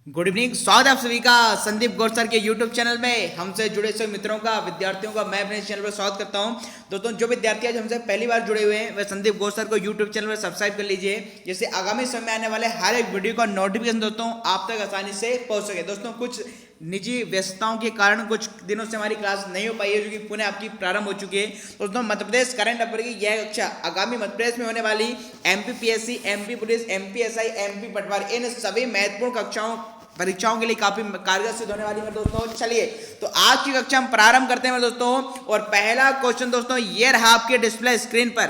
Good evening. स्वागत है आप सभी का संदीप गौर सर के यूट्यूब चैनल में। हमसे जुड़े सभी मित्रों का, विद्यार्थियों का मैं अपने चैनल पर स्वागत करता हूं। दोस्तों, जो विद्यार्थी आज हमसे पहली बार जुड़े हुए हैं वह संदीप गौर सर को यूट्यूब चैनल पर सब्सक्राइब कर लीजिए, जिससे आगामी समय में आने वाले हर एक वीडियो का नोटिफिकेशन दोस्तों आप तक आसानी से पहुंच सके। दोस्तों, कुछ निजी व्यस्तताओं के कारण कुछ दिनों से हमारी क्लास नहीं हो पाई है, जो कि पुनः आपकी प्रारंभ हो चुकी है। दोस्तों, मध्य प्रदेश करंट अफेयर की यह कक्षा आगामी मध्य प्रदेश में होने वाली MPPSC, MP police, MPSI, MP Patwari, इन सभी महत्वपूर्ण कक्षाओं परीक्षाओं के लिए काफी कारगर सिद्ध होने वाली है दोस्तों। चलिए तो आज की कक्षा हम प्रारंभ करते हैं दोस्तों। और पहला क्वेश्चन दोस्तों ये रहा आपके डिस्प्ले स्क्रीन पर,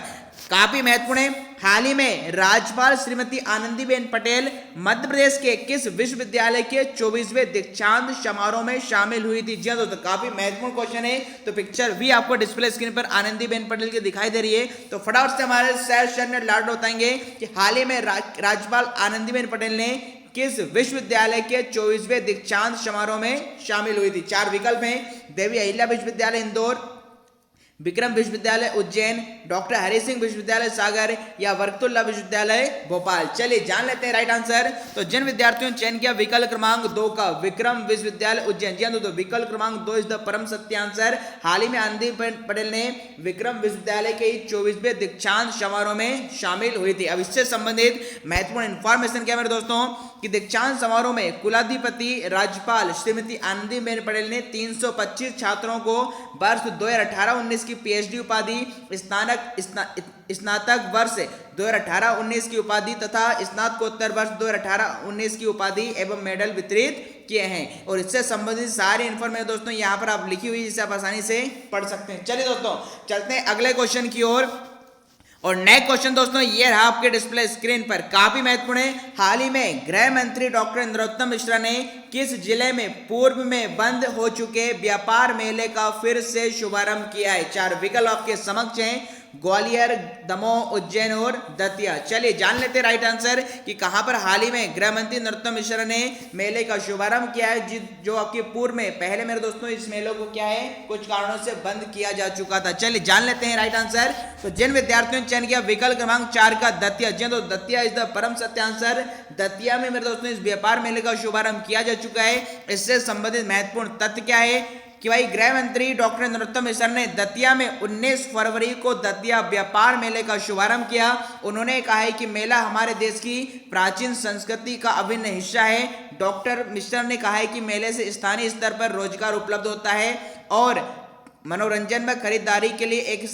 काफी महत्वपूर्ण है। हाल ही में राज्यपाल श्रीमती आनंदीबेन पटेल मध्य प्रदेश के किस विश्वविद्यालय के 24वें दीक्षांत समारोह में शामिल हुई थी? जी हाँ दोस्तों, काफी महत्वपूर्ण क्वेश्चन है। तो पिक्चर भी आपको डिस्प्ले स्क्रीन पर आनंदीबेन पटेल की दिखाई दे रही है। तो फटाफट से हमारे सर ने लाड बताएंगे कि हाल ही में राज्यपाल आनंदीबेन पटेल ने किस विश्वविद्यालय के 24वें दीक्षांत समारोह में शामिल हुई थी? चार विकल्प हैं: देवी अहिल्या विश्वविद्यालय इंदौर, विक्रम विश्वविद्यालय उज्जैन, डॉक्टर हरि सिंह विश्वविद्यालय सागर या वर्कतुल्ला विश्वविद्यालय भोपाल। चलिए जान लेते हैं राइट आंसर। तो जिन विद्यार्थियों ने चयन किया विकल्प क्रमांक 2 का, विक्रम विश्वविद्यालय उज्जैन, जी हाँ दोस्तों, विकल्प क्रमांक 2 इज द परम सत्य आंसर। हाल ही में आनंदीबेन पटेल ने विक्रम विश्वविद्यालय के 24वें दीक्षांत समारोह में शामिल हुई थी। अब इससे संबंधित महत्वपूर्ण इंफॉर्मेशन क्या मेरे दोस्तों कि दीक्षांत समारोह में कुलाधिपति राज्यपाल श्रीमती आनंदीबेन पटेल ने 325 छात्रों को वर्ष 2018-19 की पीएचडी उपाधि, स्नातक वर्ष 2018-19 की उपाधि तथा स्नातकोत्तर वर्ष 2018-19 की उपाधि एवं मेडल वितरित किए हैं। और इससे संबंधित सारी इन्फॉर्मेशन दोस्तों यहाँ पर आप लिखी हुई, जिसे आप आसानी से पढ़ सकते हैं। चलिए दोस्तों चलते हैं अगले क्वेश्चन की ओर। और नेक्स्ट क्वेश्चन दोस्तों ये रहा आपके डिस्प्ले स्क्रीन पर, काफी महत्वपूर्ण है। हाल ही में गृह मंत्री डॉक्टर नरोत्तम मिश्रा ने किस जिले में पूर्व में बंद हो चुके व्यापार मेले का फिर से शुभारंभ किया है? चार विकल्प आपके समक्ष हैं: ग्वालियर, दमोह, उज्जैन और दतिया। चलिए जान लेते हैं राइट आंसर कि कहां पर हाल ही में गृह मंत्री नरोत्तम मिश्रा ने मेले का शुभारंभ किया है, जो आपके पूर्व में पहले मेरे दोस्तों इस मेले को क्या है कुछ कारणों से बंद किया जा चुका था। चलिए जान लेते हैं राइट आंसर। तो जिन विद्यार्थियों ने चयन किया विकल्प क्रमांक 4 का दतिया, जी तो दतिया इज द परम सत्य आंसर। दतिया में मेरे दोस्तों इस व्यापार मेले का शुभारंभ किया जा चुका है। इससे संबंधित महत्वपूर्ण तथ्य क्या है कि भाई गृह मंत्री डॉक्टर नरोत्तम मिश्रा ने दतिया में 19 फरवरी को दतिया व्यापार मेले का शुभारंभ किया। उन्होंने कहा है कि मेला हमारे देश की प्राचीन संस्कृति का अभिन्न हिस्सा है। डॉक्टर मिश्रा ने कहा है कि मेले से स्थानीय स्तर पर रोजगार उपलब्ध होता है और मनोरंजन में खरीदारी के लिए एक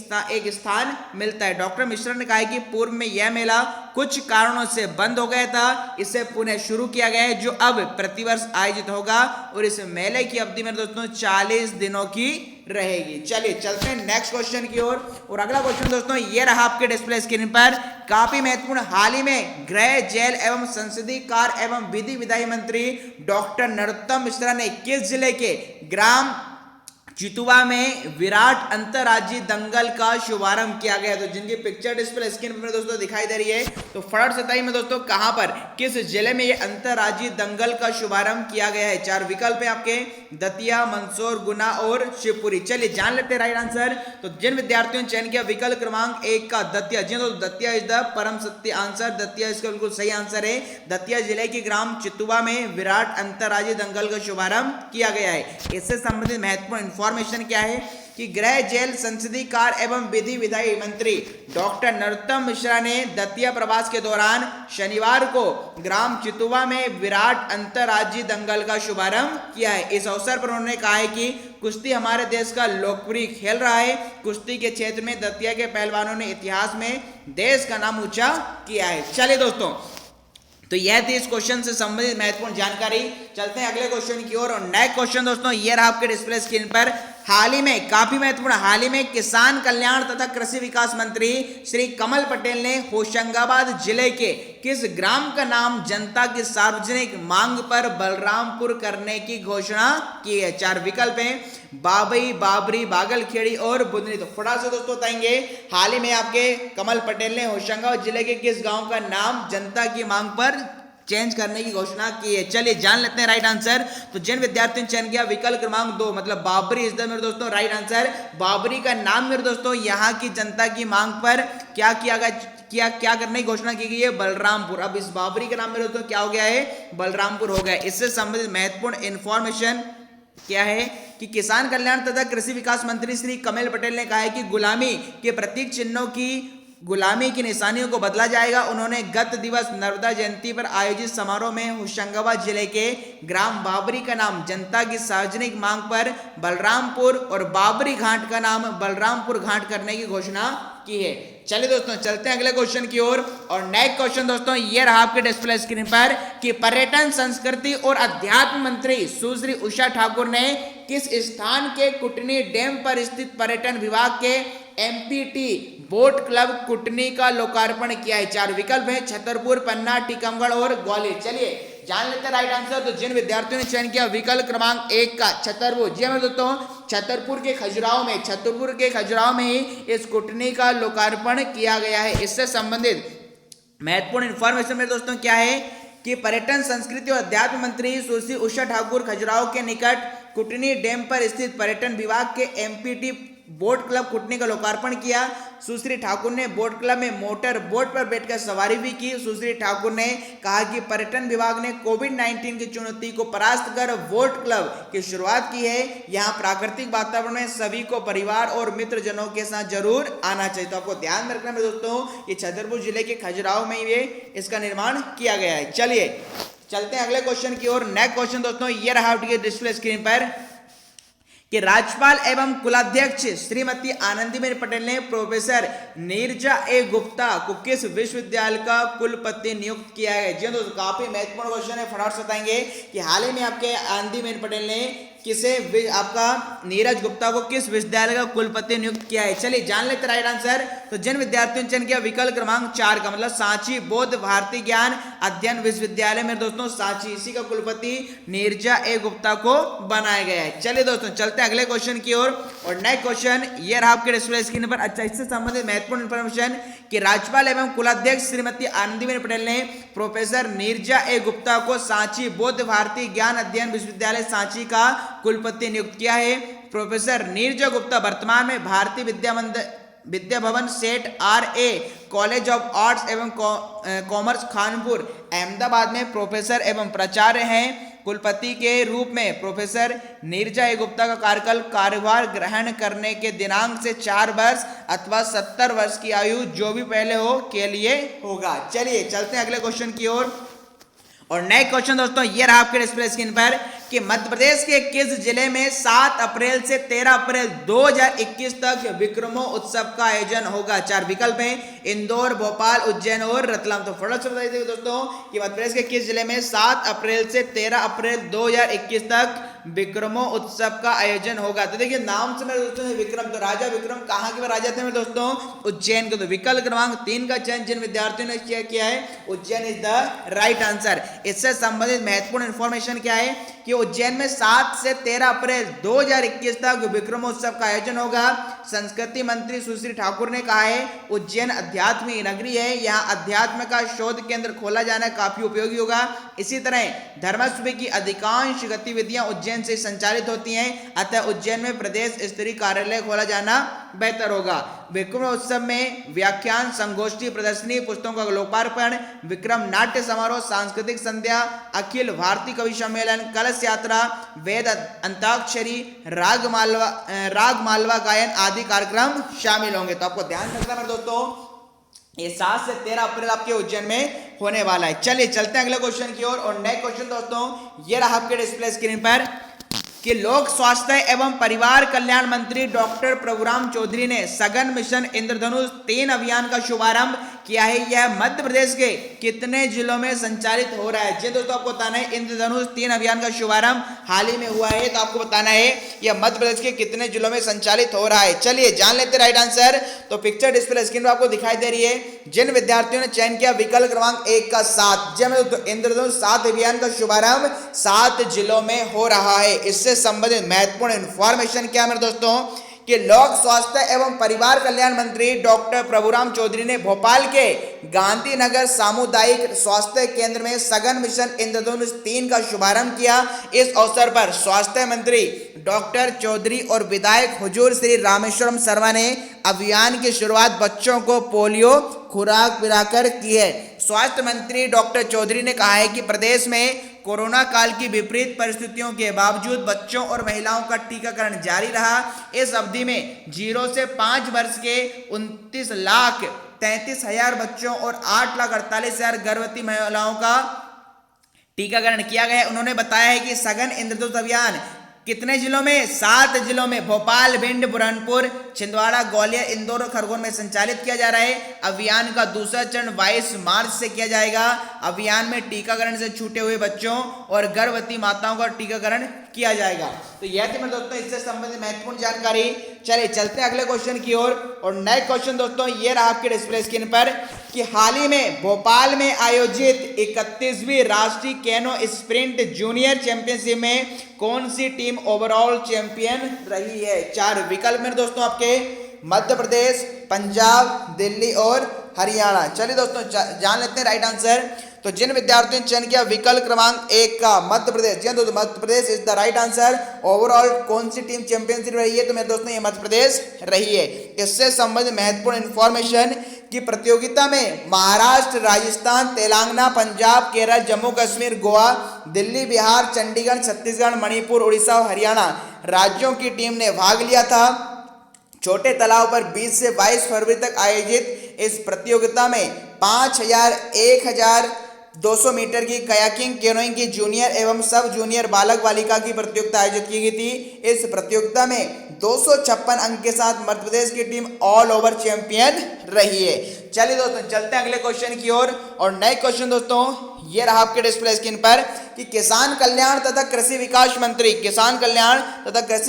स्थान मिलता है। डॉक्टर मिश्रा ने कहा है कि पूर्व में यह मेला कुछ कारणों से बंद हो गया था, इसे पुनः शुरू किया गया है, जो अब प्रतिवर्ष आयोजित होगा। और इस मेले की अवधि में दोस्तों 40 दिनों की रहेगी। चलिए चलते हैं नेक्स्ट क्वेश्चन की ओर। और अगला क्वेश्चन दोस्तों ये रहा आपके डिस्प्ले स्क्रीन पर, काफी महत्वपूर्ण। हाल ही में गृह, जेल एवं संसदीय कार्य एवं विधि विधायी मंत्री डॉक्टर नरोत्तम मिश्रा ने किस जिले के ग्राम चितुआ में विराट अंतरराज्यीय दंगल का शुभारंभ किया गया? तो जिनकी पिक्चर डिस्प्ले स्क्रीन पर दोस्तों दिखाई दे रही है, तो फटाफट से बताइए दोस्तों कहां पर, किस जिले में ये अंतरराज्यीय दंगल का शुभारंभ किया गया है? चार विकल्प है आपके: दतिया, मंदसौर, गुना और शिवपुरी। चलिए जान लेते हैं राइट आंसर। तो जिन विद्यार्थियों ने चयन किया विकल्प क्रमांक 1 का दतिया, जी तो दतिया इज द परम सत्य आंसर। दतिया इसका बिल्कुल सही आंसर है। दतिया जिले के ग्राम चितुआ में विराट अंतरराज्यीय दंगल का शुभारंभ किया गया है। इससे संबंधित महत्वपूर्ण इंफॉर्मेशन क्या है कि गृह, जेल, संसदीय कार्य एवं विधि विधायी मंत्री डॉक्टर नरोत्तम मिश्रा ने दतिया प्रवास के दौरान शनिवार को ग्राम चितुआ में विराट अंतरराज्यीय दंगल का शुभारंभ किया है। इस अवसर पर उन्होंने कहा है कि कुश्ती हमारे देश का लोकप्रिय खेल रहा है। कुश्ती के क्षेत्र में दतिया के पहलवानों ने इतिहास में देश का नाम ऊंचा किया है। चलिए दोस्तों, तो यह थी इस क्वेश्चन से संबंधित महत्वपूर्ण जानकारी। चलते हैं अगले क्वेश्चन की ओर। और नेक्स्ट क्वेश्चन दोस्तों ये रहा आपके डिस्प्ले स्क्रीन पर, हाल ही में, काफी महत्वपूर्ण, हाल ही में किसान कल्याण तथा कृषि विकास मंत्री श्री कमल पटेल ने होशंगाबाद जिले के किस ग्राम का नाम जनता की सार्वजनिक मांग पर बलरामपुर करने की घोषणा की है? चार विकल्प हैं: बाबई, बाबरी, बागलखेड़ी और बुधनी। तो फटाफट से दोस्तों बताएंगे, हाल ही में आपके कमल पटेल ने होशंगाबाद जिले के किस गांव का नाम जनता की मांग पर चेंज करने की घोषणा की है? चलिए जान लेते हैं राइट आंसर। तो जिन विद्यार्थियों ने चयन किया विकल्प क्रमांक 2 मतलब बाबरी इज द मेरे दोस्तों राइट आंसर। बाबरी का नाम मेरे दोस्तों यहाँ की जनता की मांग पर क्या किया गया क्या करने की घोषणा की गई है? बलरामपुर। अब इस बाबरी का नाम मेरे दोस्तों क्या हो गया है? बलरामपुर हो गया। इससे संबंधित महत्वपूर्ण इंफॉर्मेशन क्या है कि किसान कल्याण तथा कृषि विकास मंत्री श्री कमल पटेल ने कहा है कि गुलामी के प्रतीक चिन्हों की गुलामी की निशानियों को बदला जाएगा। उन्होंने गत दिवस नर्मदा जयंती पर आयोजित समारोह में होशंगाबाद जिले के ग्राम बाबरी का नाम जनता की सार्वजनिक मांग पर बलरामपुर और बाबरी घाट का नाम बलरामपुर घाट करने की घोषणा की है। चलिए दोस्तों चलते हैं अगले क्वेश्चन की ओर। और नेक्स्ट क्वेश्चन दोस्तों ये रहा आपके डिस्प्ले स्क्रीन पर कि पर्यटन संस्कृति और अध्यात्म मंत्री सुश्री उषा ठाकुर ने किस स्थान के कुटनी डैम पर स्थित पर्यटन विभाग के एमपीटी बोट क्लब कुटनी का लोकार्पण किया है? 4 विकल्प है, छतरपुर, पन्ना, टीकमगढ़ और ग्वालियर। चलिए जान लेते हैं राइट आंसर। तो जिन विद्यार्थियों ने चयन किया विकल्प क्रमांक 1 का छतरपुर, जी मैं दोस्तों छतरपुर के खजुराहो में ही इस कुटनी का लोकार्पण किया गया है। इससे संबंधित महत्वपूर्ण इंफॉर्मेशन मेरे दोस्तों क्या है कि पर्यटन संस्कृति और अध्यात्म मंत्री सुश्री उषा ठाकुर खजुराहो के निकट कुटनी डैम पर स्थित पर्यटन विभाग के एमपीटी बोट क्लब कुटनी का लोकार्पण किया। सुश्री ठाकुर ने बोट क्लब में मोटर बोट पर बैठकर सवारी भी की। सुश्री ठाकुर ने कहा कि पर्यटन विभाग ने कोविड-19 की चुनौती को परास्त कर बोट क्लब की शुरुआत की है। यहाँ प्राकृतिक वातावरण में सभी को परिवार और मित्रजनों के साथ जरूर आना चाहिए। तो आपको ध्यान में रखना है दोस्तों, ये छतरपुर जिले के खजुराहो में ये इसका निर्माण किया गया है। चलिए चलते हैं अगले क्वेश्चन की ओर। नेक्स्ट क्वेश्चन दोस्तों ये रहा आपके डिस्प्ले स्क्रीन पर कि राज्यपाल एवं कुलाध्यक्ष श्रीमती आनंदीबेन पटेल ने प्रोफेसर नीरजा ए गुप्ता को किस विश्वविद्यालय का कुलपति नियुक्त किया है? जी दोस्तों काफी महत्वपूर्ण क्वेश्चन है, फटाफट से बताएंगे कि हाल ही में आपके आनंदीबेन पटेल ने किसे आपका नीरज गुप्ता को किस विश्वविद्यालय का कुलपति नियुक्त किया है? चलिए जान लेते राइट आंसर। तो जिन विद्यार्थियों ने चयन किया विकल्प क्रमांक 4 का मतलब सांची बौद्ध भारतीय ज्ञान अध्ययन विश्वविद्यालय में दोस्तों सांची, इसी का कुलपति नीरजा ए गुप्ता को बनाया गया है। चलिए दोस्तों चलते हैं अगले क्वेश्चन की ओर। और नेक्स्ट क्वेश्चन ये रहा आपके डिस्प्ले स्क्रीन पर। अच्छा, इससे संबंधित महत्वपूर्ण इंफॉर्मेशन कि राज्यपाल एवं कुलाध्यक्ष श्रीमती आनंदीबेन पटेल ने प्रोफेसर नीरजा ए गुप्ता को सांची बौद्ध भारतीय ज्ञान अध्ययन विश्वविद्यालय सांची का कुलपति नियुक्त किया है। प्रोफेसर नीरजा गुप्ता वर्तमान में भारतीय विद्या भवन सेठ RA कॉलेज ऑफ आर्ट्स एवं कॉमर्स खानपुर अहमदाबाद में प्रोफेसर एवं प्राचार्य हैं। कुलपति के रूप में प्रोफेसर नीरजा ए गुप्ता का कार्यभार ग्रहण करने के दिनांक से 4 वर्ष अथवा 70 वर्ष की आयु जो भी पहले हो के लिए होगा। चलिए चलते हैं अगले क्वेश्चन की ओर। और नेक्स्ट क्वेश्चन दोस्तों ये रहा आपके डिस्प्ले स्क्रीन पर कि मध्य प्रदेश के किस जिले में 7 अप्रैल से 13 अप्रैल 2021 तक विक्रमो उत्सव का आयोजन होगा? 4 विकल्प हैं, इंदौर, भोपाल, उज्जैन और रतलाम। तो फटाफट से बताइए दोस्तों कि मध्य प्रदेश के किस जिले में 7 अप्रैल से 13 अप्रैल 2021 तक विक्रमो उत्सव का आयोजन होगा? तो देखिए नाम से मेरे दोस्तों विक्रम, तो राजा विक्रम कहाँ के राजा थे मेरे दोस्तों? उज्जैन के। तो विकल्प क्रमांक 3 का चयन जिन विद्यार्थियों ने किया है Ujjain is the right answer. इससे संबंधित महत्वपूर्ण इंफॉर्मेशन क्या है कि उज्जैन में 7 से 13 अप्रैल 2021 तक विक्रमोत्सव का आयोजन होगा। संस्कृति मंत्री सुश्री ठाकुर ने कहा है उज्जैन अध्यात्म नगरी है, यहाँ अध्यात्म का शोध केंद्र खोला जाना काफी उपयोगी होगा। इसी तरह धर्मस्व की अधिकांश गतिविधियां उज्जैन से संचालित होती हैं, अतः उज्जैन में प्रदेश स्तरीय कार्यालय खोला जाना बेहतर होगा। विक्रमोत्सव में व्याख्यान, संगोष्ठी, प्रदर्शनी, पुस्तकों का लोकार्पण, विक्रम नाट्य समारोह, सांस्कृतिक संध्या, अखिल भारतीय कवि सम्मेलन, कलश यात्रा, वेद अंताक्षरी, राग मालवा गायन आदि कार्यक्रम शामिल होंगे। तो आपको ध्यान रखना है दोस्तों, ये 7 से 13 अप्रैल आपके उज्जैन में होने वाला है। चलिए चलते हैं अगले क्वेश्चन की ओर। और नेक्स्ट क्वेश्चन दोस्तों ये रहा आपके डिस्प्ले स्क्रीन पर कि लोक स्वास्थ्य एवं परिवार कल्याण मंत्री डॉक्टर प्रभुराम चौधरी ने सघन मिशन इंद्रधनुष 3 अभियान का शुभारंभ किया है। यह मध्य प्रदेश के कितने जिलों में संचालित हो रहा है? जी दोस्तों आपको बताना है इंद्रधनुष 3 अभियान का शुभारंभ हाल ही में हुआ है, तो आपको बताना है यह मध्य प्रदेश के कितने जिलों में संचालित हो रहा है। चलिए जान लेते राइट आंसर। तो पिक्चर डिस्प्ले स्क्रीन पर आपको दिखाई दे रही है जिन विद्यार्थियों ने चयन किया विकल्प क्रमांक 1 का 7, जब इंद्रधनुष 7 अभियान का शुभारंभ 7 जिलों में हो रहा है। इससे संबंधित महत्वपूर्ण इंफॉर्मेशन क्या है मेरे दोस्तों कि लोक स्वास्थ्य एवं परिवार कल्याण मंत्री डॉक्टर प्रभुराम चौधरी ने भोपाल के गांधीनगर सामुदायिक स्वास्थ्य केंद्र में सघन मिशन इंद्रधनुष 3 का शुभारंभ किया। इस अवसर पर स्वास्थ्य मंत्री डॉक्टर चौधरी और विधायक हुजूर श्री रामेश्वरम शर्मा ने अभियान की शुरुआत बच्चों को पोलियो खुराक पिलाकर की है। स्वास्थ्य मंत्री डॉक्टर चौधरी ने कहा है कि प्रदेश में कोरोना काल की विपरीत परिस्थितियों के बावजूद बच्चों और महिलाओं का टीकाकरण जारी रहा। इस अवधि में 0 से 5 वर्ष के 29,33,000 बच्चों और 8,48,000 गर्भवती महिलाओं का टीकाकरण किया गया है। उन्होंने बताया है कि सघन इंद्रधनुष अभियान कितने जिलों में, 7 जिलों में भोपाल, भिंड, बुरहानपुर, छिंदवाड़ा, ग्वालियर, इंदौर और खरगोन में संचालित किया जा रहा है। अभियान का दूसरा चरण 22 मार्च से किया जाएगा। अभियान में टीकाकरण से छूटे हुए बच्चों और गर्भवती माताओं का टीकाकरण किया जाएगा। तो यह थी मेरे दोस्तों इससे संबंधित महत्वपूर्ण जानकारी। चलिए चलते हैं अगले क्वेश्चन की ओर। और नेक्स्ट क्वेश्चन दोस्तों ये रहा आपके डिस्प्ले स्क्रीन पर कि हाल ही में भोपाल में आयोजित 31वीं राष्ट्रीय केनो स्प्रिंट जूनियर चैंपियनशिप में कौन सी टीम ओवरऑल चैंपियन रही है? 4 विकल्प मेरे दोस्तों आपके, मध्य प्रदेश, पंजाब, दिल्ली और हरियाणा। चलिए दोस्तों जान लेते हैं राइट आंसर। तो जिन विद्यार्थियों ने चयन किया विकल्प क्रमांक 1 का मध्य प्रदेश, जी दोस्तों Madhya Pradesh is the right answer. Overall कौन सी टीम चैंपियनशिप रही है? तो मेरे दोस्तों ये मध्य प्रदेश रही है। इससे संबंधित महत्वपूर्ण इंफॉर्मेशन की प्रतियोगिता में महाराष्ट्र, राजस्थान, तेलंगाना, पंजाब, केरल, जम्मू कश्मीर, गोवा, दिल्ली, बिहार, चंडीगढ़, छत्तीसगढ़, मणिपुर, उड़ीसा और हरियाणा राज्यों की टीम ने भाग लिया था। छोटे तालाब पर 20 से 22 फरवरी तक आयोजित इस प्रतियोगिता में 5000, 1200 मीटर की कयाकिंग, कैनोइंग की जूनियर एवं सब जूनियर बालक बालिका की प्रतियोगिता आयोजित की गई थी। इस प्रतियोगिता में 256 अंक के साथ मध्य प्रदेश की टीम ऑल ओवर चैंपियन रही है। चलिए दोस्तों चलते हैं अगले क्वेश्चन की ओर। और नए क्वेश्चन दोस्तों ये रहा आपके डिस्प्ले स्क्रीन पर कि किसान कल्याण तथा कृषि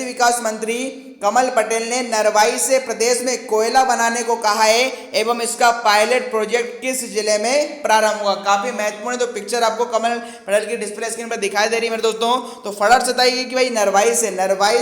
विकास मंत्री कमल पटेल ने नरवाई से प्रदेश में कोयला बनाने को कहा है एवं इसका पायलट प्रोजेक्ट किस जिले में प्रारंभ हुआ? काफी महत्वपूर्ण तो पिक्चर आपको कमल पटेल की डिस्प्ले स्क्रीन पर दिखाई दे रही है मेरे दोस्तों। तो फटाफट से बताइए कि भाई नरवाई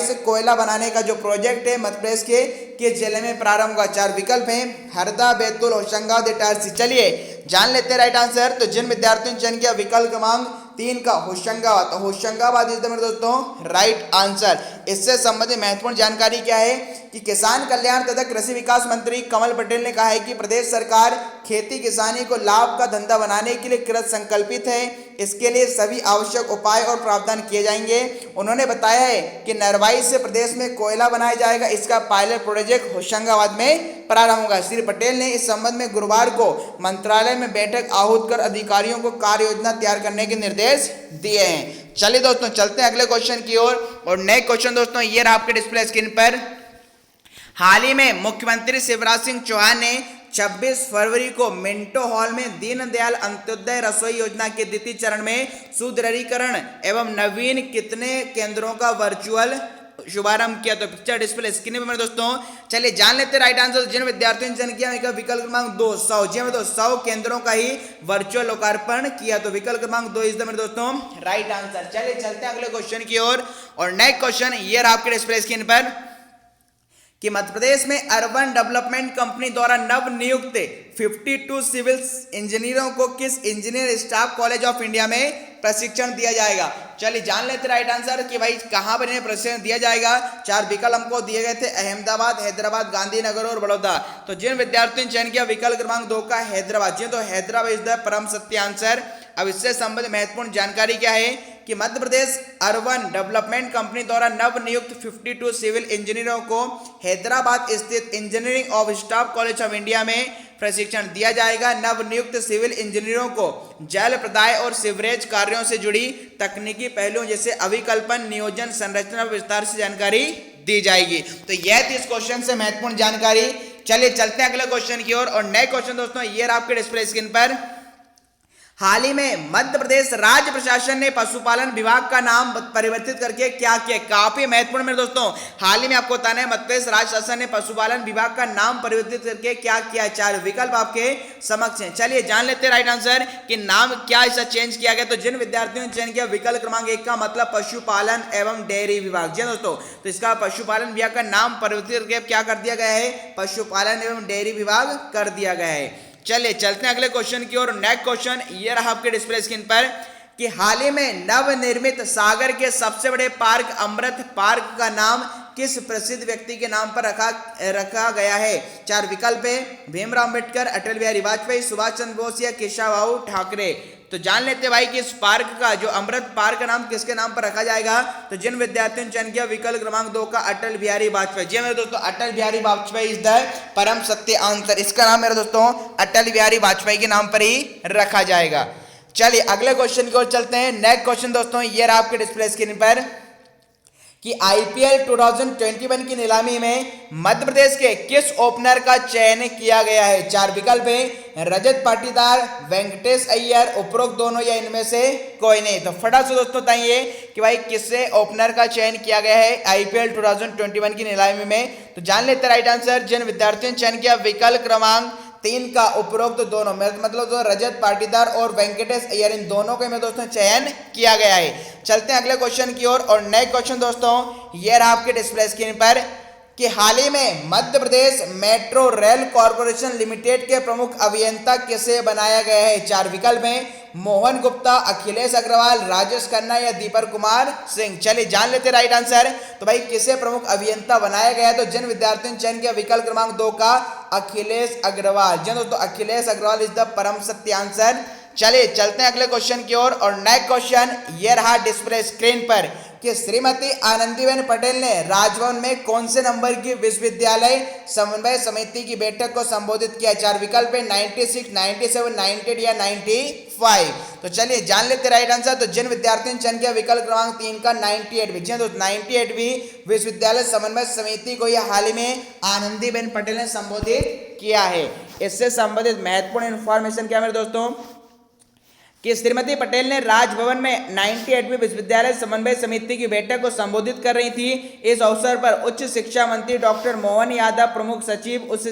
से कोयला बनाने का जो प्रोजेक्ट है मध्य प्रदेश के किस जिले में प्रारंभ हुआ? 4 विकल्प हैं, हरदा, बैतूल, होशंगाबाद, इटारसी। चलिए जान लेते हैं राइट आंसर। तो जिन विद्यार्थियों ने चयन किया विकल्प क्रमांक 3 का होशंगाबाद, तो होशंगाबाद इज द मेरे दोस्तों राइट आंसर। इससे संबंधित महत्वपूर्ण जानकारी क्या है कि किसान कल्याण तथा कृषि विकास मंत्री कमल पटेल ने कहा है कि प्रदेश सरकार खेती किसानी को लाभ का धंधा बनाने के लिए कृत संकल्पित है। इसके लिए सभी आवश्यक उपाय और प्रावधान किए जाएंगे। उन्होंने बताया है कि नरवाई से प्रदेश में कोयला बनाया जाएगा, इसका पायलट प्रोजेक्ट होशंगाबाद में प्रारंभ होगा। श्री पटेल ने इस संबंध में गुरुवार को मंत्रालय में बैठक आहूत कर अधिकारियों को कार्य योजना तैयार करने के निर्देश दिए हैं। चलिए दोस्तों चलते हैं अगले क्वेश्चन की ओर। और नए क्वेश्चन दोस्तों ये रहा आपके डिस्प्ले स्क्रीन पर। हाल ही में मुख्यमंत्री शिवराज सिंह चौहान ने 26 फरवरी को मिंटो हॉल में दीनदयाल अंत्योदय रसोई योजना के द्वितीय चरण में सुदृढ़ीकरण एवं नवीन कितने केंद्रों का वर्चुअल शुभारंभ किया? तो पिक्चर डिस्प्ले स्क्रीन पर मेरे दोस्तों चलिए जान लेते हैं राइट आंसर। जिन विद्यार्थियों ने चयन किया विकल्प क्रमांक 2 100, जी मेरे दोस्तों 100 केंद्रों का ही वर्चुअल लोकार्पण किया। तो विकल्प क्रमांक 2 इज द मेरे दोस्तों राइट आंसर। चलिए चलते हैं अगले क्वेश्चन की ओर। और नेक्स्ट क्वेश्चन ये रहा आपके डिस्प्ले स्क्रीन पर कि मध्य प्रदेश में अर्बन डेवलपमेंट कंपनी द्वारा नव नियुक्त 52 सिविल इंजीनियरों को किस engineer staff college of India में प्रशिक्षण दिया जाएगा? चलिए जान लेते राइट आंसर कि भाई कहां पर इन्हें प्रशिक्षण दिया जाएगा। 4 विकल्प हमको दिए गए थे, अहमदाबाद, हैदराबाद, गांधीनगर और बड़ौदा। तो जिन विद्यार्थियों ने चयन किया विकल्प क्रमांक 2 का हैदराबाद, जी तो हैदराबाद इज द परम सत्य आंसर। अब इससे संबंधित महत्वपूर्ण जानकारी क्या है कि Madhya Pradesh urban development company द्वारा नव नियुक्त 52 सिविल इंजीनियरों को हैदराबाद स्थित engineering of staff college of India में प्रशिक्षण दिया जाएगा। नव नियुक्त सिविल इंजीनियरों को जल प्रदाय और सीवरेज कार्यों से जुड़ी तकनीकी पहलुओं जैसे अभिकल्पन, नियोजन, संरचना और विस्तार से जानकारी दी जाएगी। तो यह थी इस क्वेश्चन से महत्वपूर्ण जानकारी। चलिए चलते हैं अगले क्वेश्चन की ओर। और नए क्वेश्चन दोस्तों ये रहा आपके डिस्प्ले स्क्रीन पर। हाल ही में मध्य प्रदेश राज्य प्रशासन ने पशुपालन विभाग का नाम परिवर्तित करके क्या किया, काफी महत्वपूर्ण मेरे दोस्तों। हाल ही में आपको बताना है मध्य प्रदेश राज्य शासन ने पशुपालन विभाग का नाम परिवर्तित करके क्या किया। 4 विकल्प आपके समक्ष हैं। चलिए जान लेते हैं राइट आंसर कि नाम क्या ऐसा चेंज किया गया। तो जिन विद्यार्थियों ने चयन किया विकल्प क्रमांक 1 का मतलब पशुपालन एवं डेयरी विभाग। जी दोस्तों, तो इसका पशुपालन विभाग का नाम परिवर्तित करके क्या कर दिया गया है, पशुपालन एवं डेयरी विभाग कर दिया गया है। चलिए चलते हैं अगले क्वेश्चन की ओर। नेक्स्ट क्वेश्चन ये रहा आपके डिस्प्ले स्क्रीन पर कि हाल ही में नवनिर्मित सागर के सबसे बड़े पार्क अमृत पार्क का नाम किस प्रसिद्ध व्यक्ति के नाम पर रखा गया है। 4 विकल्प है, भीमराव अंबेडकर, अटल बिहारी वाजपेयी, सुभाष चंद्र बोस या केशवराव ठाकरे। तो जान लेते हैं भाई कि इस पार्क का जो अमृत पार्क का नाम किसके नाम पर रखा जाएगा। तो जिन विद्यार्थियों ने चयन किया विकल्प क्रमांक 2 का अटल बिहारी वाजपेयी। जी मेरे दोस्तों, अटल बिहारी वाजपेयी इज द परम सत्य आंसर। इसका नाम मेरे दोस्तों अटल बिहारी वाजपेयी के नाम पर ही रखा जाएगा। चलिए अगले क्वेश्चन की ओर चलते हैं। नेक्स्ट क्वेश्चन दोस्तों ये रहा आपके डिस्प्ले स्क्रीन पर कि आईपीएल 2021 की नीलामी में मध्य प्रदेश के किस ओपनर का चयन किया गया है। 4 विकल्प है, रजत पाटीदार, वेंकटेश अय्यर, उपरोक्त दोनों या इनमें से कोई नहीं। तो फटाफट से दोस्तों बताइए कि भाई किससे ओपनर का चयन किया गया है आईपीएल 2021 की नीलामी में। तो जान लेते राइट आंसर। जिन विद्यार्थियों ने चयन किया विकल्प क्रमांक 3 का उपरोक्त दोनों मतलब जो रजत पाटीदार और वेंकटेश अय्यर, इन दोनों के में दोस्तों चयन किया गया है। चलते हैं अगले क्वेश्चन की ओर। और नेक्स्ट क्वेश्चन दोस्तों ये रहा आपके डिस्प्ले स्क्रीन पर कि हाल ही में Madhya Pradesh metro rail corporation limited के प्रमुख अभियंता किसे बनाया गया है। 4 विकल्प हैं, मोहन गुप्ता, अखिलेश अग्रवाल, राजेश खन्ना या दीपक कुमार सिंह। चलिए जान लेते राइट आंसर। तो भाई किसे प्रमुख अभियंता बनाया गया है। तो जिन विद्यार्थियों ने चयन किया विकल्प क्रमांक 2 का अखिलेश अग्रवाल। जी दोस्तों, अखिलेश अग्रवाल इज द परम सत्य आंसर। चलिए चलते हैं अगले क्वेश्चन की ओर। और नेक्स्ट क्वेश्चन ये रहा डिस्प्ले स्क्रीन पर कि श्रीमती आनंदीबेन पटेल ने राजभवन में कौन से नंबर की विश्वविद्यालय समन्वय समिति की बैठक को संबोधित किया। 4 विकल्प है, 96, 97, 98 या 95। तो चलिए जान लेते राइट आंसर। तो जिन विद्यार्थियों ने चयन किया विकल्प क्रमांक 3 का 98 जी तो 98वीं विश्वविद्यालय समन्वय समिति को यह हाल ही में आनंदीबेन पटेल ने संबोधित किया है। इससे संबंधित महत्वपूर्ण इंफॉर्मेशन क्या मेरे दोस्तों कि श्रीमती पटेल ने राजभवन में 98वीं विश्वविद्यालय समन्वय समिति की बैठक को संबोधित कर रही थी। इस अवसर पर उच्च शिक्षा मंत्री डॉक्टर मोहन यादव, प्रमुख सचिव उच्च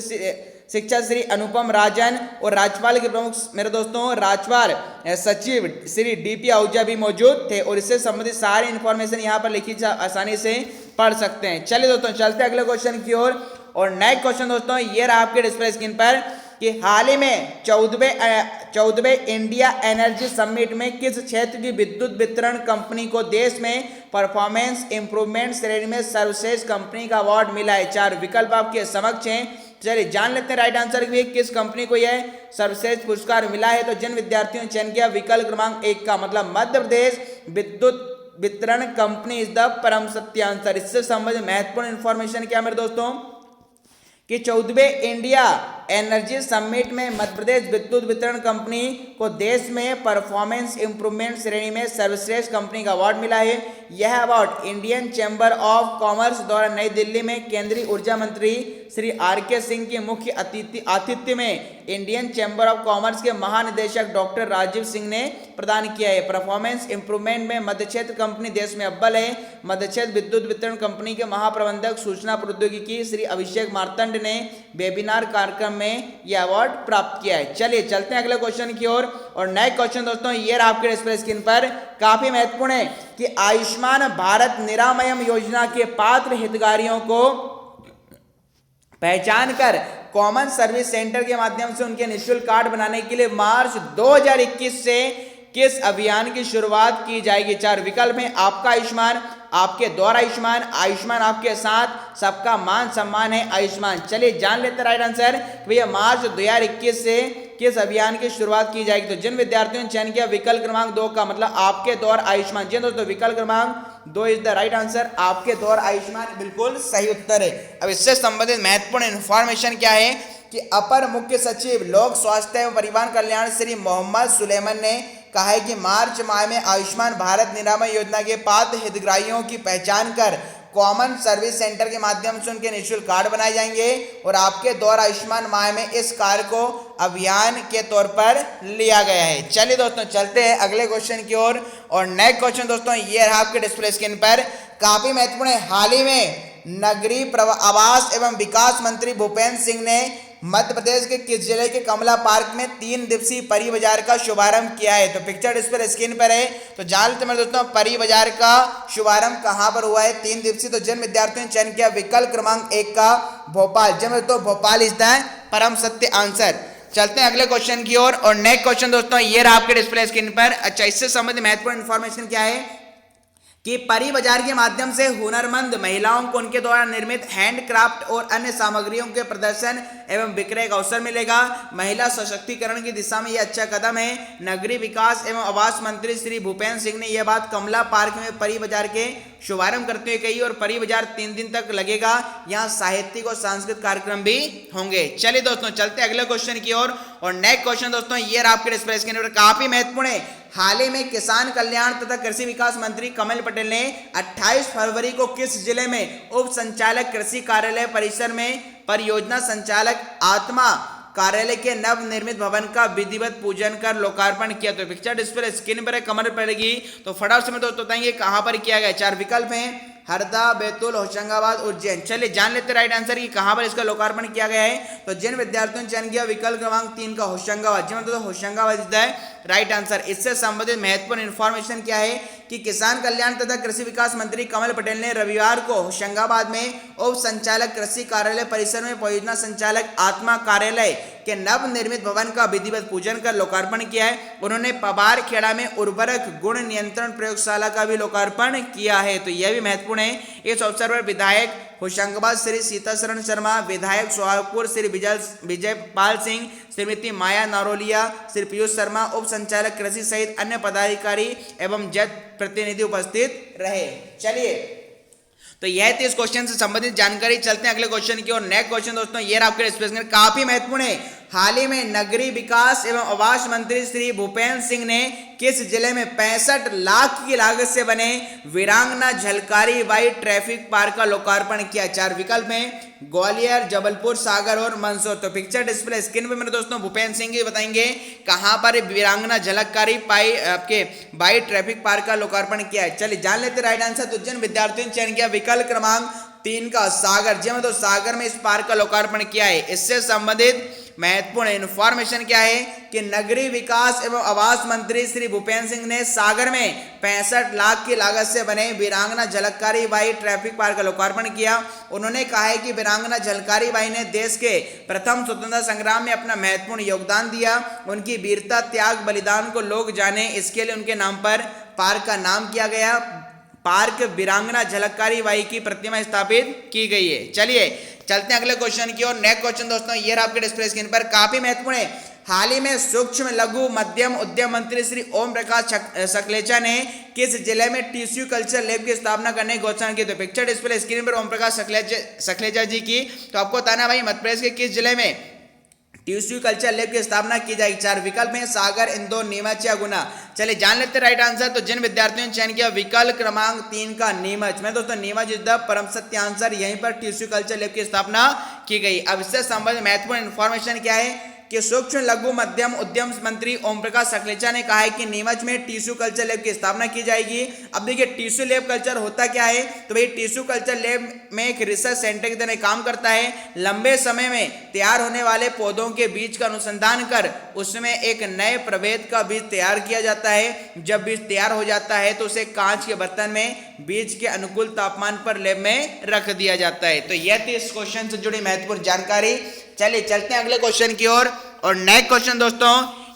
शिक्षा श्री अनुपम राजन और राज्यपाल के प्रमुख मेरे दोस्तों राज्यपाल सचिव श्री डीपी आहूजा भी मौजूद थे। और इससे संबंधित सारी इंफॉर्मेशन यहाँ पर लिखी आसानी से पढ़ सकते हैं। चलिए दोस्तों चलते हैं अगले क्वेश्चन की ओर। और नेक्स्ट क्वेश्चन दोस्तों ये रहा आपके डिस्प्ले स्क्रीन पर कि हाल ही में 14वें इंडिया एनर्जी समिट में किस क्षेत्र की विद्युत वितरण कंपनी को देश में परफॉर्मेंस इंप्रूवमेंट श्रेणी में सर्वश्रेष्ठ कंपनी का अवार्ड मिला है। 4 विकल्प आपके समक्ष हैं। चलिए जान लेते हैं राइट आंसर भी किस कंपनी को यह सर्वश्रेष्ठ पुरस्कार मिला है। तो जिन विद्यार्थियों ने चयन किया विकल्प क्रमांक 1 का मतलब मध्य प्रदेश विद्युत वितरण कंपनी इज द परम सत्य आंसर। इससे संबंधित महत्वपूर्ण इंफॉर्मेशन क्या मेरे दोस्तों कि 14वें इंडिया एनर्जी समिट में मध्य प्रदेश विद्युत वितरण कंपनी को देश में परफॉर्मेंस इंप्रूवमेंट श्रेणी में सर्वश्रेष्ठ कंपनी का अवार्ड मिला है। यह award Indian chamber of commerce द्वारा नई दिल्ली में केंद्रीय ऊर्जा मंत्री श्री आर.के. सिंह के मुख्य आतिथ्य में इंडियन चैम्बर ऑफ कॉमर्स के महानिदेशक डॉक्टर राजीव सिंह ने प्रदान किया है। परफॉर्मेंस इंप्रूवमेंट में मध्य क्षेत्र कंपनी देश में अव्वल है। मध्य क्षेत्र विद्युत वितरण कंपनी के महाप्रबंधक सूचना प्रौद्योगिकी श्री अभिषेक मार्तंड ने वेबिनार कार्यक्रम में यह अवार्ड प्राप्त किया है। चलिए चलते हैं अगले क्वेश्चन की ओर। और नेक्स्ट क्वेश्चन दोस्तों ये रहा आपके डिस्प्ले स्क्रीन पर काफी महत्वपूर्ण है कि आयुष्मान भारत निरामयम योजना के पात्र हितग्राहियों को पहचान कर कॉमन सर्विस सेंटर के माध्यम से उनके निःशुल्क कार्ड बनाने के लिए मार्च 2021 से किस अभियान की शुरुआत की जाएगी। 4 विकल्प हैं, आपका आयुष्मान, आपके द्वारा आयुष्मान, आयुष्मान आपके साथ, सबका मान सम्मान है आयुष्मान। चलिए जान लेते हैं राइट आंसर भैया मार्च 2021 से किस अभियान की शुरुआत की जाएगी। तो जिन विद्यार्थियों ने चयन किया विकल्प क्रमांक 2 का मतलब आपके द्वारा आयुष्मान। जी दोस्तों विकल्प क्रमांक 2 इज द राइट आंसर। आपके द्वारा आयुष्मान बिल्कुल सही उत्तर है। अब इससे संबंधित महत्वपूर्ण इंफॉर्मेशन क्या है कि अपर मुख्य सचिव लोक स्वास्थ्य एवं परिवार कल्याण श्री मोहम्मद सुलेमान ने कहा है कि मार्च माह में आयुष्मान भारत निरामय योजना के पात्र हितग्राहियों की पहचान कर कॉमन सर्विस सेंटर के माध्यम से उनके निःशुल्क कार्ड बनाए जाएंगे और आपके द्वारा आयुष्मान माह में इस कार्य को अभियान के तौर पर लिया गया है। चलिए दोस्तों चलते हैं अगले क्वेश्चन की ओर। और नेक्स्ट क्वेश्चन दोस्तों ये रहा आपके डिस्प्ले स्क्रीन पर, काफी महत्वपूर्ण है। हाल ही में नगरीय आवास एवं विकास मंत्री भूपेंद्र सिंह ने मध्य प्रदेश के किस जिले के कमला पार्क में 3 दिवसीय परी बाजार का शुभारंभ किया है? तो पिक्चर डिस्प्ले स्क्रीन पर है। तो जान लेते हैं दोस्तों परी बाजार का शुभारंभ कहां पर हुआ है 3 दिवसीय। तो जिन विद्यार्थियों ने चयन किया विकल्प क्रमांक 1 का भोपाल। जब तो भोपाल इज द परम सत्य आंसर। चलते हैं अगले क्वेश्चन की ओर। और नेक्स्ट क्वेश्चन दोस्तों ये रहा आपके डिस्प्ले स्क्रीन पर। अच्छा, इससे संबंधित महत्वपूर्ण इंफॉर्मेशन क्या है कि परी बाजार के माध्यम से हुनरमंद महिलाओं को उनके द्वारा निर्मित हैंडक्राफ्ट और अन्य सामग्रियों के प्रदर्शन एवं विक्रय का अवसर मिलेगा। महिला सशक्तिकरण की दिशा में यह अच्छा कदम है। नगरीय विकास एवं आवास मंत्री श्री भूपेंद्र सिंह ने यह बात कमला पार्क में परी बाजार के शुभारंभ करते हुए कही। और परी बाजार 3 दिन तक लगेगा। यहाँ साहित्यिक और सांस्कृतिक कार्यक्रम भी होंगे। चलिए दोस्तों चलते अगले क्वेश्चन की ओर। और नेक्स्ट क्वेश्चन दोस्तों ये आपके डिस्प्ले स्क्रीन पर काफी महत्वपूर्ण है। हाल ही में किसान कल्याण तथा कृषि विकास मंत्री कमल पटेल ने 28 फरवरी को किस जिले में उप संचालक कृषि कार्यालय परिसर में परियोजना संचालक आत्मा कार्यालय के नव निर्मित भवन का विधिवत पूजन कर लोकार्पण किया? तो पिक्चर डिस्प्ले स्क्रीन पर कमल पड़ेगी। तो फटाफट से मैं दोस्तों बताएंगे कहां पर किया गया। 4 विकल्प हैं, हरदा, बैतूल, होशंगाबाद, उज्जैन। चलिए जान लेते राइट आंसर कि कहां पर इसका लोकार्पण किया गया है। तो जिन विद्यार्थियों ने चयन किया विकल्प क्रमांक 3 का होशंगाबाद। जी तो Hoshangabad is the right answer. इससे संबंधित महत्वपूर्ण इंफॉर्मेशन क्या है कि किसान कल्याण तथा कृषि विकास मंत्री कमल पटेल ने रविवार को होशंगाबाद में उप संचालक कृषि कार्यालय परिसर में परियोजना संचालक आत्मा कार्यालय के नव निर्मित भवन का विधिवत पूजन कर लोकार्पण किया है। उन्होंने पबार खेड़ा में उर्वरक गुण नियंत्रण प्रयोगशाला का भी लोकार्पण किया है। तो यह भी महत्वपूर्ण है। इस अवसर पर विधायक होशंगाबाद श्री सीताशरण शर्मा, विधायक सोहागपुर श्री विजयपाल सिंह, श्रीमती माया नारोलिया, श्री पीयूष शर्मा, उप संचालक कृषि सहित अन्य पदाधिकारी एवं जन प्रतिनिधि उपस्थित रहे। चलिए तो यह थी इस क्वेश्चन से संबंधित जानकारी। चलते हैं अगले क्वेश्चन की ओर। नेक्स्ट क्वेश्चन दोस्तों ये आपके डिस्प्ले में काफी महत्वपूर्ण है। हाल ही में नगरीय विकास एवं आवास मंत्री श्री भूपेंद्र सिंह ने किस जिले में 65 लाख की लागत से बने वीरांगना झलकारी बाई ट्रैफिक पार्क का लोकार्पण किया? 4 विकल्प में, ग्वालियर, जबलपुर, सागर और मंदसौर। तो पिक्चर डिस्प्ले स्क्रीन पे मेरे दोस्तों भूपेंद्र सिंह जी बताएंगे कहां पर वीरांगना झलकारी पाई आपके बाई ट्रैफिक पार्क का लोकार्पण किया है। चलिए जान लेते राइट आंसर। तो जिन विद्यार्थियों ने चयन किया विकल्प क्रमांक 3 का सागर। जी तो सागर में इस पार्क का लोकार्पण किया है। इससे संबंधित महत्वपूर्ण इंफॉर्मेशन क्या है कि नगरीय विकास एवं आवास मंत्री श्री भूपेंद्र सिंह ने सागर में 65 लाख की लागत से बने वीरांगना झलकारी बाई ट्रैफिक पार्क का लोकार्पण किया। उन्होंने कहा है कि वीरांगना झलकारी बाई ने देश के प्रथम स्वतंत्रता संग्राम में अपना महत्वपूर्ण योगदान दिया। उनकी वीरता, त्याग, बलिदान को लोग जाने, इसके लिए उनके नाम पर पार्क का नाम किया गया। पार्क वीरांगना झलकारी बाई की प्रतिमा स्थापित की गई है। चलिए चलते हैं अगले क्वेश्चन की ओर। नेक्स्ट क्वेश्चन दोस्तों ये आपके डिस्प्ले स्क्रीन पर काफी महत्वपूर्ण है। हाल ही में सूक्ष्म लघु मध्यम उद्यम मंत्री श्री ओम प्रकाश सकलेचा ने किस जिले में टिश्यू कल्चर लैब की स्थापना करने की घोषणा की? तो पिक्चर डिस्प्ले स्क्रीन पर ओम प्रकाश सकलेचा जी की। तो आपको बताना भाई मध्य प्रदेश के किस जिले में टिश्यू कल्चर लैब की स्थापना की जाएगी? 4 विकल्प हैं, सागर, इंदौर, नीमच या गुना। चलिए जान लेते राइट आंसर। तो जिन विद्यार्थियों ने चयन किया विकल्प क्रमांक 3 का नीमच। मैं दोस्तों नीमच इज द परम सत्य आंसर। यहीं पर टिश्यू कल्चर लैब की स्थापना की गई। अब इससे संबंधित महत्वपूर्ण इंफॉर्मेशन क्या है कि सूक्ष्म लघु मध्यम उद्यम मंत्री ओम प्रकाश सकलेचा ने कहा है कि नीमच में टिश्यू कल्चर लैब की स्थापना की जाएगी। अब देखिए टिश्यू लैब कल्चर होता क्या है? तो भाई टिश्यू कल्चर लैब में एक रिसर्च सेंटर की तरह काम करता है। लंबे समय में तैयार होने वाले पौधों के बीज का अनुसंधान कर उसमें एक नए प्रभेद का बीज तैयार किया जाता है। जब बीज तैयार हो जाता है तो उसे कांच के बर्तन में बीज के अनुकूल तापमान पर लैब में रख दिया जाता है। तो यह थी इस क्वेश्चन से जुड़ी महत्वपूर्ण जानकारी। चलिए चलते हैं अगले क्वेश्चन की ओर। और नेक्स्ट क्वेश्चन दोस्तों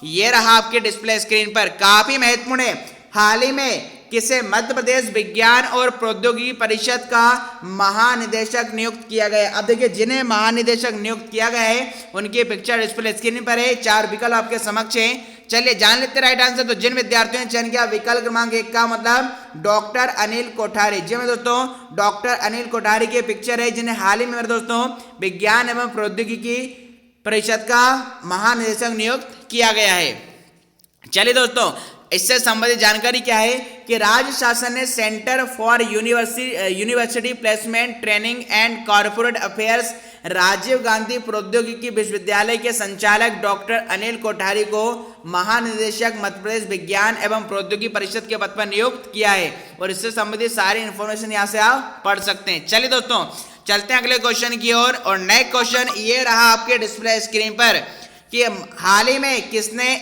ये रहा आपके डिस्प्ले स्क्रीन पर, काफी महत्वपूर्ण है। हाल ही में किसे मध्य प्रदेश विज्ञान और प्रौद्योगिकी परिषद का महानिदेशक नियुक्त किया गया? अब देखिए जिन्हें महानिदेशक नियुक्त किया गया है उनकी पिक्चर डिस्प्ले स्क्रीन पर है। 4 विकल्प आपके समक्ष है। चलिए जान लेते राइट आंसर। तो जिन विद्यार्थियों ने चयन किया विकल्प क्रमांक 1 का मतलब डॉक्टर अनिल कोठारी। जी मेरे दोस्तों डॉक्टर अनिल कोठारी की पिक्चर है जिन्हें हाल ही में मेरे दोस्तों विज्ञान एवं प्रौद्योगिकी परिषद का महानिदेशक नियुक्त किया गया है। चलिए दोस्तों इससे संबंधित जानकारी क्या है कि राज्य शासन ने centre for university placement training and corporate affairs Rajiv Gandhi प्रौद्योगिकी विश्वविद्यालय के संचालक डॉक्टर अनिल कोठारी को महानिदेशक मध्य प्रदेश विज्ञान एवं प्रौद्योगिकी परिषद के पद पर नियुक्त किया है। और इससे संबंधित सारी इंफॉर्मेशन यहाँ से आप पढ़ सकते हैं। चलिए दोस्तों चलते हैं अगले क्वेश्चन की ओर। और नेक्स्ट क्वेश्चन ये रहा आपके डिस्प्ले स्क्रीन पर कि हाल ही में किसने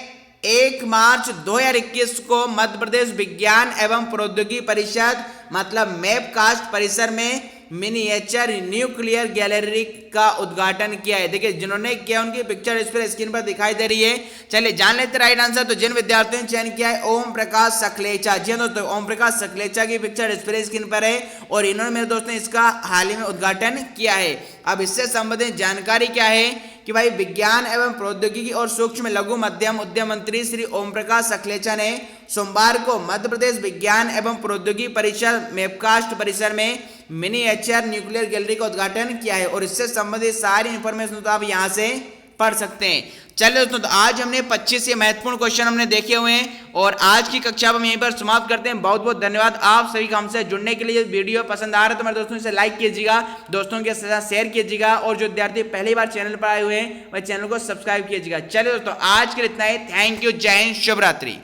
1 मार्च 2021 को मध्य प्रदेश विज्ञान एवं प्रौद्योगिकी परिषद मतलब मैपकास्ट परिसर में मिनिएचर न्यूक्लियर गैलरी का उद्घाटन किया है। देखिए जिन्होंने किया उनकी पिक्चर इस पर स्क्रीन पर दिखाई दे रही है। चलिए जान लेते राइट आंसर। तो जिन विद्यार्थियों ने चयन किया है ओम प्रकाश सकलेचा। जी हाँ दोस्तों, ओम प्रकाश सकलेचा की पिक्चर इस पर स्क्रीन पर है और इन्होंने मेरे दोस्तों इसका हाल ही में उद्घाटन किया है। अब इससे संबंधित जानकारी क्या है कि भाई विज्ञान एवं प्रौद्योगिकी और सूक्ष्म लघु मध्यम उद्यम मंत्री श्री ओम प्रकाश सकलेचा ने सोमवार को मध्य प्रदेश विज्ञान एवं प्रौद्योगिकी परिषद मैपकास्ट परिसर में मिनिएचर न्यूक्लियर गैलरी का उद्घाटन किया है। और इससे संबंधित सारी इंफॉर्मेशन तो आप यहाँ से पढ़ सकते हैं। चलिए दोस्तों, तो आज हमने 25 से महत्वपूर्ण क्वेश्चन हमने देखे हुए हैं और आज की कक्षा हम यहीं पर समाप्त करते हैं। बहुत बहुत धन्यवाद आप सभी का हमसे जुड़ने के लिए। वीडियो पसंद आ रहा है तो मेरे दोस्तों इसे लाइक कीजिएगा, दोस्तों के साथ शेयर कीजिएगा और जो विद्यार्थी पहली बार चैनल पर आए हुए हैं वह चैनल को सब्सक्राइब कीजिएगा। चलिए दोस्तों आज के लिए इतना ही। थैंक यू, जय हिंद, शुभ रात्रि।